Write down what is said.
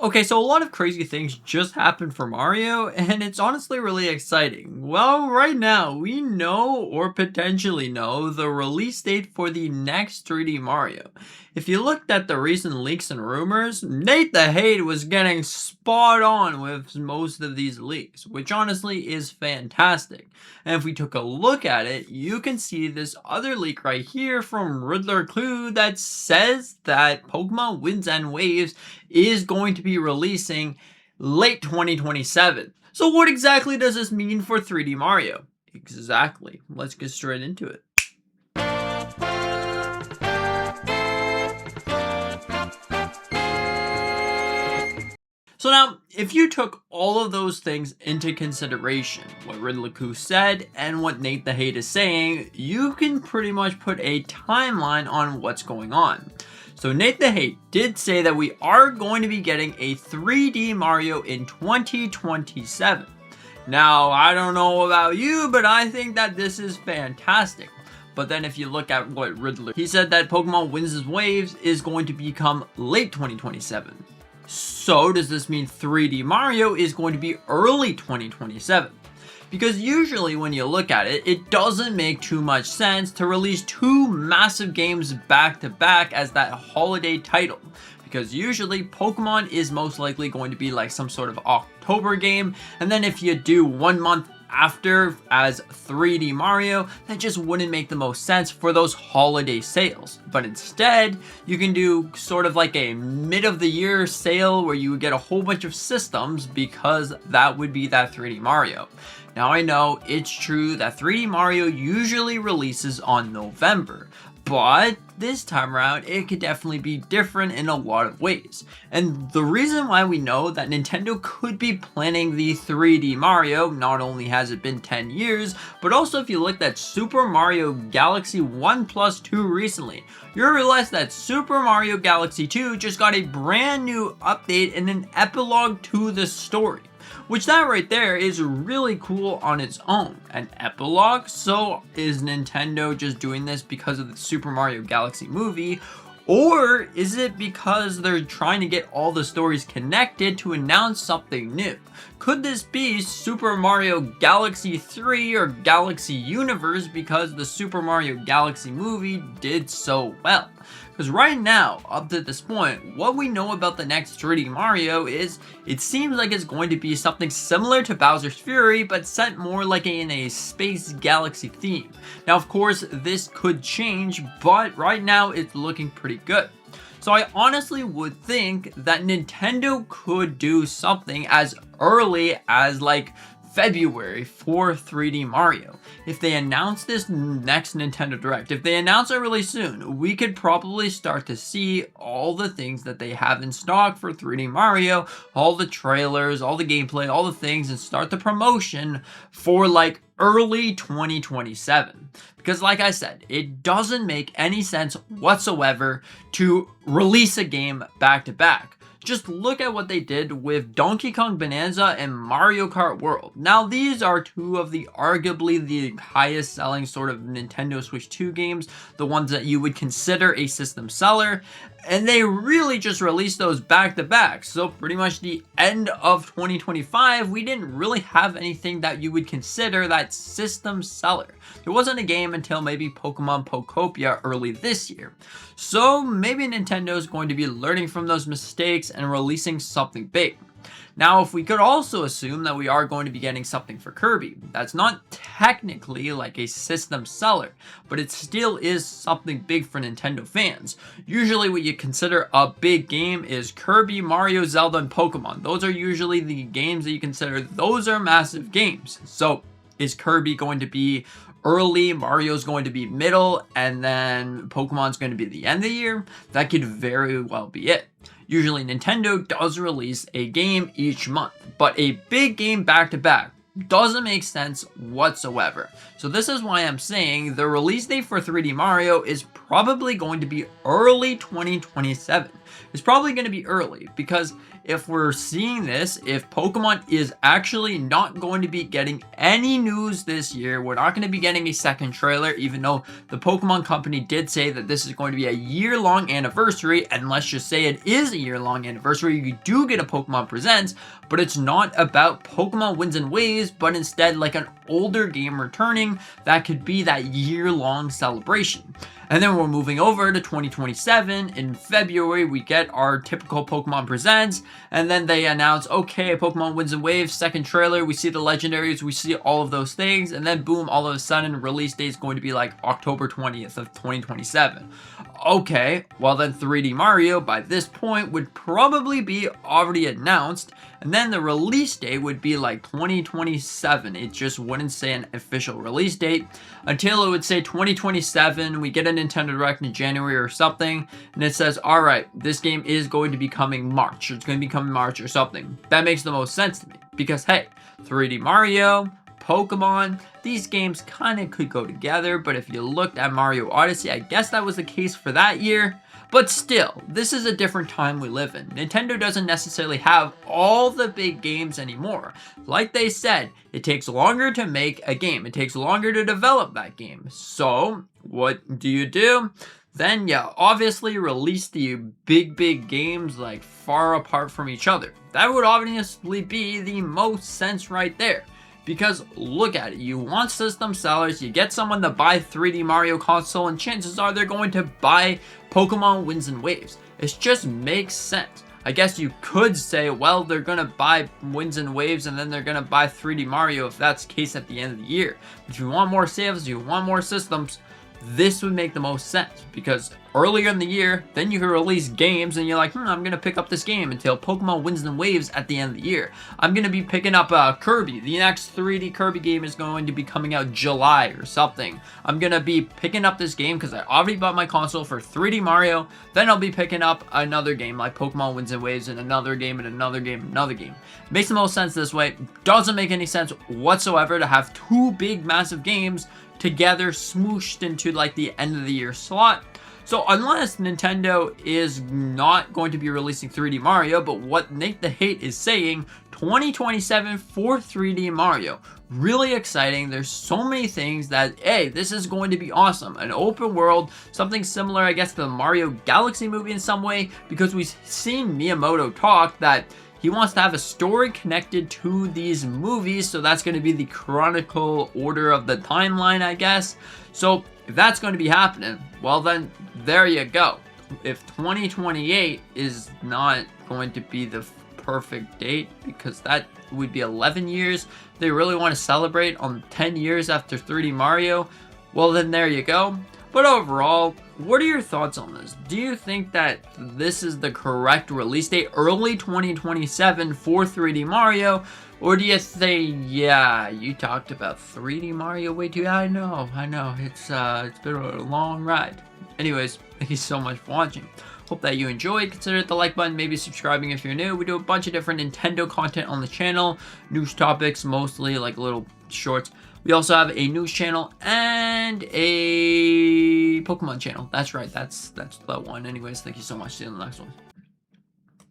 Okay, so a lot of crazy things just happened for Mario, and it's honestly really exciting. Well, right now, we know or potentially know the release date for the next 3D Mario. If you looked at the recent leaks and rumors, Nate the Hate was getting spot on with most of these leaks, which honestly is fantastic. And if we took a look at it, you can see this other leak right here from Riddler Clue that says that Pokemon Winds and Waves is going to be releasing late 2027. So what exactly does this mean for 3D Mario? Exactly. Let's get straight into it. So now, if you took all of those things into consideration, what Riddler Clue said and what Nate the Hate is saying, you can pretty much put a timeline on what's going on. So Nate the Hate did say that we are going to be getting a 3D Mario in 2027. Now, I don't know about you, but I think that this is fantastic. But then if you look at what Riddler, he said that Pokemon Winds and Waves is going to become late 2027. So does this mean 3D Mario is going to be early 2027? Because usually when you look at it, it doesn't make too much sense to release two massive games back to back as that holiday title. Because usually Pokemon is most likely going to be like some sort of October game, and then if you do 1 month after as 3D Mario, that just wouldn't make the most sense for those holiday sales. But instead, you can do sort of like a mid of the year sale where you would get a whole bunch of systems, because that would be that 3D Mario. Now I know it's true that 3D Mario usually releases on November, but this time around, it could definitely be different in a lot of ways. And the reason why we know that Nintendo could be planning the 3D Mario, not only has it been 10 years, but also if you looked at Super Mario Galaxy 1+2 recently, you'll realize that Super Mario Galaxy 2 just got a brand new update and an epilogue to the story. Which that right there is really cool on its own. An epilogue? So is Nintendo just doing this because of the Super Mario Galaxy movie? Or is it because they're trying to get all the stories connected to announce something new? Could this be Super Mario Galaxy 3 or Galaxy Universe because the Super Mario Galaxy movie did so well? Because right now, up to this point, what we know about the next 3D Mario is it seems like it's going to be something similar to Bowser's Fury, but set more like in a space galaxy theme. Now, of course, this could change, but right now it's looking pretty good. So I honestly would think that Nintendo could do something as early as like February for 3D Mario. If they announce this next Nintendo Direct, if they announce it really soon, we could probably start to see all the things that they have in stock for 3D Mario, all the trailers, all the gameplay, all the things, and start the promotion for like early 2027. Because like I said, it doesn't make any sense whatsoever to release a game back to back. Just look at what they did with Donkey Kong Bonanza and Mario Kart World. Now these are two of the arguably the highest selling sort of Nintendo Switch 2 games, the ones that you would consider a system seller, and they really just released those back to back. So pretty much the end of 2025, we didn't really have anything that you would consider that system seller. There wasn't a game until maybe Pokemon Pokopia early this year. So maybe Nintendo is going to be learning from those mistakes and releasing something big. Now, if we could also assume that we are going to be getting something for Kirby, that's not technically like a system seller, but it still is something big for Nintendo fans. Usually what you consider a big game is Kirby, Mario, Zelda, and Pokemon. Those are usually the games that you consider, those are massive games. So is Kirby going to be early, Mario's going to be middle, and then Pokemon's going to be the end of the year? That could very well be it. Usually Nintendo does release a game each month, but a big game back to back doesn't make sense whatsoever. So this is why I'm saying the release date for 3D Mario is probably going to be early 2027. It's probably going to be early because if we're seeing this, if Pokemon is actually not going to be getting any news this year. We're not going to be getting a second trailer, even though the Pokemon company did say that this is going to be a year-long anniversary, and let's just say it is a year-long anniversary. You do get a Pokemon Presents, but it's not about Pokemon Winds and Waves, but instead like an older game returning that could be that year-long celebration. And then we're moving over to 2027. In February, we get our typical Pokemon Presents, and then they announce, okay, Pokemon Winds and Waves, second trailer, we see the legendaries, we see all of those things, and then boom, all of a sudden, release date is going to be like October 20th of 2027. Okay, well then 3D Mario by this point would probably be already announced, and then the release date would be like 2027. It just wouldn't say an official release date until it would say 2027. We get a Nintendo Direct in January or something, and it says, all right, this game is going to be coming March. It's going to be coming March or something. That makes the most sense to me because, hey, 3D Mario, Pokemon, these games kind of could go together, but if you looked at Mario Odyssey, I guess that was the case for that year. But still, this is a different time we live in. Nintendo doesn't necessarily have all the big games anymore. Like they said, it takes longer to make a game. It takes longer to develop that game. So, what do? Then you obviously release the big games like far apart from each other. That would obviously be the most sense right there. Because look at it, you want system sellers, you get someone to buy 3D Mario console, and chances are they're going to buy Pokemon Winds and Waves. It just makes sense. I guess you could say, well, they're going to buy Winds and Waves and then they're going to buy 3D Mario if that's the case at the end of the year. If you want more sales, you want more systems, this would make the most sense because earlier in the year, then you can release games and you're like, I'm going to pick up this game until Pokemon Winds and Waves at the end of the year. I'm going to be picking up Kirby. The next 3D Kirby game is going to be coming out July or something. I'm going to be picking up this game because I already bought my console for 3D Mario. Then I'll be picking up another game like Pokemon Winds and Waves and another game and another game and another game. Makes the most sense this way. Doesn't make any sense whatsoever to have two big massive games together smooshed into like the end of the year slot. So unless Nintendo is not going to be releasing 3D Mario, but what Nate the Hate is saying, 2027 for 3D Mario. Really exciting. There's so many things that, hey, this is going to be awesome. An open world, something similar, I guess, to the Mario Galaxy movie in some way, because we've seen Miyamoto talk that he wants to have a story connected to these movies, so that's going to be the chronicle order of the timeline, I guess. So if that's going to be happening, well then, there you go. If 2028 is not going to be the perfect date, because that would be 11 years, they really want to celebrate on 10 years after 3D Mario, well then there you go. But overall, what are your thoughts on this? Do you think that this is the correct release date, early 2027 for 3D Mario? Or do you say, yeah, you talked about 3D Mario way too? I know, it's been a long ride. Anyways, thank you so much for watching. Hope that you enjoyed. Consider the like button, maybe subscribing if you're new. We do a bunch of different Nintendo content on the channel, news topics mostly, like little shorts. We also have a news channel and a Pokemon channel. That's right, that's the one. Anyways, thank you so much. See you in the next one.